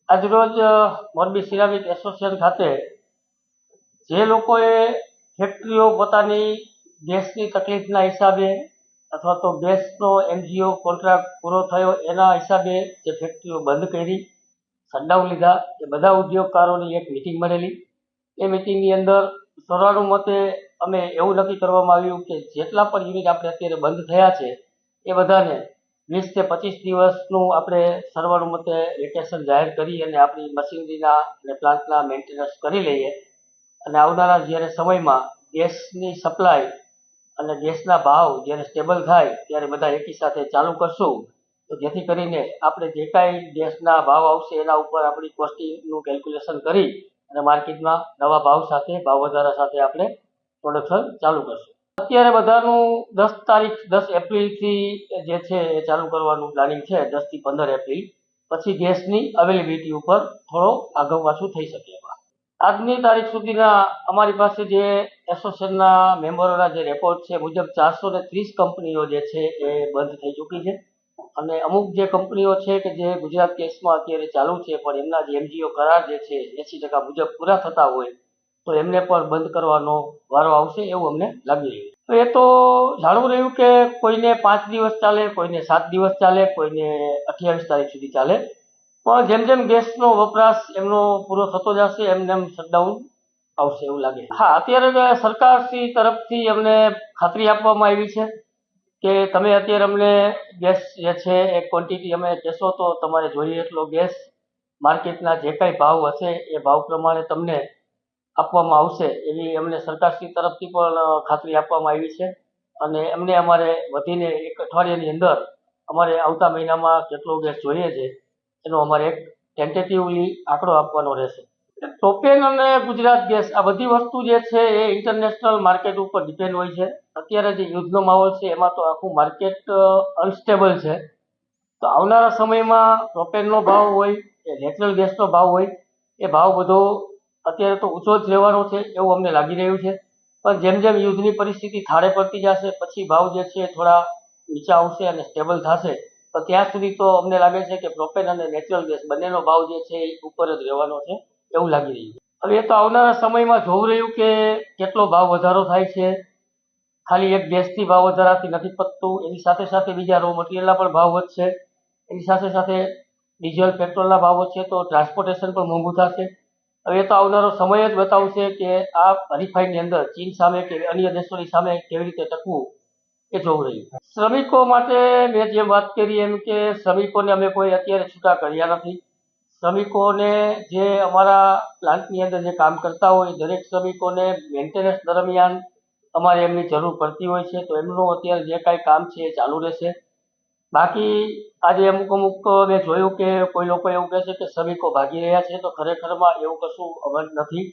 આજરોજ Morbi ceramic association ખાતે જે લોકોએ ફેક્ટરીઓ પોતાની ગેસની તકલીફના હિસાબે અથવા તો ગેસનો એનજીઓ કોન્ટ્રાક્ટ પૂરો થયો એના હિસાબે જે ફેક્ટરીઓ બંધ કરી, શટડાઉન લીધા, એ બધા ઉદ્યોગકારોની એક મિટિંગ મળેલી. એ મિટિંગની અંદર સર્વાનુમતે અમે એવું નક્કી કરવામાં આવ્યું કે જેટલા પણ યુનિટ આપણે અત્યારે બંધ થયા છે એ બધાને 20 થી 25 દિવસનું આપણે સર્વાનુમતે વેકેશન જાહેર કરી અને આપણી મશીનરીના અને પ્લાન્ટના મેન્ટેનન્સ કરી લઈએ અને આવનારા જ્યારે સમયમાં ગેસની સપ્લાય અને ગેસના ભાવ જ્યારે સ્ટેબલ થાય ત્યારે બધા એકી સાથે ચાલુ કરશું, તો જેથી કરીને આપણે જે કાંઈ ગેસના ભાવ આવશે એના ઉપર આપણી કોસ્ટિંગનું કેલ્ક્યુલેશન કરી અને માર્કેટમાં નવા ભાવ સાથે, ભાવ વધારા સાથે આપણે પ્રોડક્શન ચાલુ કરશું. અત્યારે બધાનું 10 એપ્રિલથી જે છે એ ચાલુ કરવાનું પ્લાનિંગ છે. 10 થી 15 એપ્રિલ પછી ગેસની અવેલેબિલિટી ઉપર થોડો આગળ પાછું થઈ શકે. આજની તારીખ સુધીના અમારી પાસે જે એસોસિએશનના મેમ્બરોના જે રેકોર્ડ છે મુજબ 430 કંપનીઓ જે છે એ બંધ થઈ ચૂકી છે અને અમુક જે કંપનીઓ છે કે જે ગુજરાત ગેસમાં અત્યારે ચાલુ છે પણ એમના જે એમજીઓ કરાર જે છે 80% મુજબ પૂરા થતા હોય તો એમને પણ બંધ કરવાનો વારો આવશે એવું અમને લાગી રહ્યું. તો એ તો જાણવું રહ્યું કે કોઈને 5 દિવસ ચાલે, કોઈને 7 દિવસ ચાલે, કોઈને 28 તારીખ સુધી ચાલે, પણ જેમ જેમ ગેસનો વપરાશ એમનો પૂરો થતો જશે એમને એમ શટડાઉન આવશે એવું લાગે. હા, અત્યારે સરકારશ્રી તરફથી અમને ખાતરી આપવામાં આવી છે કે તમે અત્યારે અમને ગેસ જે છે એ ક્વોન્ટિટી અમે કહેશો તો તમારે જોઈએ એટલો ગેસ માર્કેટના જે કાંઈ ભાવ હશે એ ભાવ પ્રમાણે તમને આપવામાં આવશે એવી અમને સરકારશ્રી તરફથી પણ ખાતરી આપવામાં આવી છે અને એમને અમારે વધીને 1 અઠવાડિયાની અંદર અમારે આવતા મહિનામાં કેટલો ગેસ જોઈએ છે એનો અમારે એક ટેન્ટેટિવલી આંકડો આપવાનો રહેશે. પ્રોપેન અને ગુજરાત ગેસ આ બધી વસ્તુ જે છે એ ઇન્ટરનેશનલ માર્કેટ ઉપર ડિપેન્ડ હોય છે. અત્યારે જે યુદ્ધનો માહોલ છે એમાં તો આખું માર્કેટ અનસ્ટેબલ છે. તો આવનારા સમયમાં પ્રોપેનનો ભાવ હોય કે નેચરલ ગેસનો ભાવ હોય એ ભાવ બધો અત્યારે તો ઊંચો જ રહેવાનો છે એવું અમને લાગી રહ્યું છે. પણ જેમ જેમ યુદ્ધની પરિસ્થિતિ થાળે પડતી જશે પછી ભાવ જે છે થોડા નીચા આવશે અને સ્ટેબલ થશે. તો ત્યાં સુધી તો અમને લાગે છે કે પ્રોપેન અને નેચરલ ગેસ બંનેનો ભાવ જે છે એ ઉપર જ રહેવાનો છે એવું લાગી રહ્યું છે. હવે એ તો આવનારા સમયમાં જોવું રહ્યું કે કેટલો ભાવ વધારો થાય છે. ખાલી એક ગેસથી ભાવ વધારાથી નથી પતતું, એની સાથે સાથે બીજા રો મટીરિયલના પણ ભાવ વધશે, એની સાથે સાથે ડીઝલ પેટ્રોલના ભાવ વધશે તો ટ્રાન્સપોર્ટેશન પણ મોંઘું થશે. હવે તો આવનારો સમય જ બતાવશે કે આ હરીફાઈની અંદર ચીન સામે કે અન્ય દેશોની સામે કેવી રીતે ટકવું એ જોવું રહ્યું. શ્રમિકો માટે મેં જેમ વાત કરી એમ કે શ્રમિકોને અમે કોઈ અત્યારે છૂટા કર્યા નથી. શ્રમિકોને જે અમારા પ્લાન્ટની અંદર જે કામ કરતા હોય દરેક શ્રમિકોને મેન્ટેનન્સ દરમિયાન અમારે એમની જરૂર પડતી હોય છે તો એમનું અત્યારે જે કાંઈ કામ છે એ ચાલુ રહેશે. બાકી આજે અમુક મેં જોયું કે કોઈ લોકો એવું કહે છે કે શ્રમિકો ભાગી રહ્યા છે, તો ખરેખરમાં એવું કશું અમલ નથી.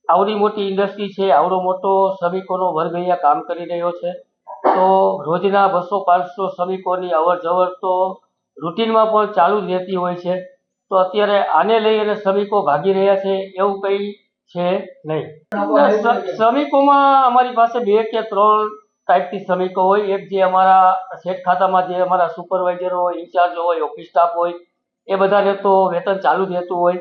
આવડી મોટી ઇન્ડસ્ટ્રી છે, આવડો મોટો શ્રમિકોનો વર્ગ અહીંયા કામ કરી રહ્યો છે, તો રોજના 200-500 શ્રમિકોની અવર જવર તો રૂટીનમાં પણ ચાલુ જ રહેતી હોય છે. તો અત્યારે આને લઈ અને શ્રમિકો ભાગી રહ્યા છે એવું કંઈ છે નહીં. શ્રમિકોમાં અમારી પાસે 2 કે 3 ટાઈપથી શ્રમિકો હોય. એક જે અમારા શેઠ ખાતામાં જે અમારા સુપરવાઇઝરો હોય, ઇન્ચાર્જ હોય, ઓફિસ સ્ટાફ હોય એ બધાને તો વેતન ચાલુ જ રહેતું હોય.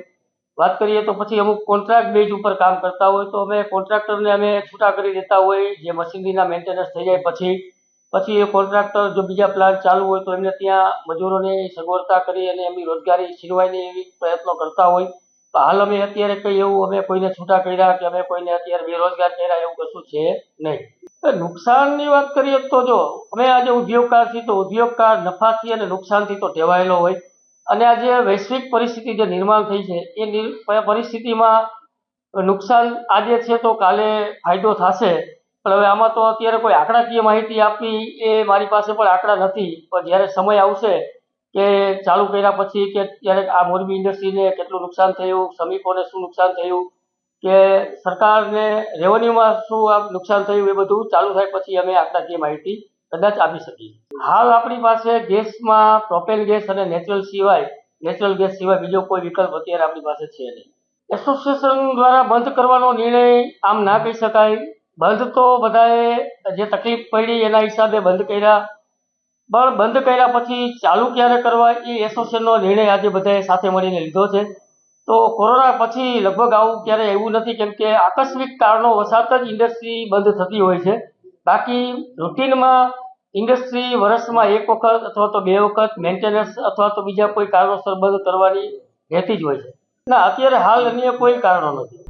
વાત કરીએ તો પછી અમુક કોન્ટ્રાક્ટ બેઝ ઉપર કામ કરતા હોય તો અમે કોન્ટ્રાક્ટરને અમે છૂટા કરી દેતા હોય. જે મશીનરીના મેન્ટેનન્સ થઈ જાય પછી એ કોન્ટ્રાક્ટર જો બીજા પ્લાન્ટ ચાલુ હોય તો એમને ત્યાં મજૂરોની સગવડતા કરી અને એમની રોજગારી છીનવાયની એવી પ્રયત્નો કરતા હોય. તો હાલ અમે અત્યારે કંઈ એવું અમે કોઈને છૂટા કર્યા કે અમે કોઈને અત્યારે બેરોજગાર કર્યા એવું કશું છે નહીં. નુકસાનની વાત કરીએ તો જો અમે આજે ઉદ્યોગકાર છીએ તો ઉદ્યોગકાર નફાથી અને નુકસાનથી તો ટેવાયેલો હોય અને આજે વૈશ્વિક પરિસ્થિતિ જે નિર્માણ થઈ છે એ પરિસ્થિતિમાં નુકસાન આજે છે તો કાલે ફાયદો થશે. પણ હવે આમાં તો અત્યારે કોઈ આંકડાકીય માહિતી આપવી એ મારી પાસે પણ આંકડા નથી. પણ જ્યારે સમય આવશે કે ચાલુ કર્યા પછી કે ત્યારે આ મોરબી ઇન્ડસ્ટ્રીને કેટલું નુકસાન થયું, શ્રમિકોને શું નુકસાન થયું કે સરકારને રેવન્યુમાં શું આ નુકસાન થયું એ બધું ચાલુ થાય પછી અમે આંકડાકીય માહિતી કદાચ આપી શકીએ. હાલ આપણી પાસે ગેસમાં પ્રોપેન ગેસ અને નેચરલ ગેસ સિવાય બીજો કોઈ વિકલ્પ અત્યારે આપણી પાસે છે નહીં. એસોસિએશન દ્વારા બંધ કરવાનો નિર્ણય આમ ના કહી શકાય. બંધ તો બધાએ જે તકલીફ પડી એના હિસાબે બંધ કર્યા, પણ બંધ કર્યા પછી ચાલુ ક્યારે કરવા એ એસોસિએશનનો નિર્ણય આજે બધાએ સાથે મળીને લીધો છે. તો કોરોના પછી લગભગ આવું ક્યારેય એવું નથી, કેમ કે આકસ્મિક કારણો વસાત જ ઇન્ડસ્ટ્રી બંધ થતી હોય છે. બાકી રૂટીનમાં ઇન્ડસ્ટ્રી વર્ષમાં એક વખત અથવા તો બે વખત મેન્ટેનન્સ અથવા તો બીજા કોઈ કારણોસર બંધ કરવાની રહેતી જ હોય છે. ના, અત્યારે હાલ અન્ય કોઈ કારણો નથી.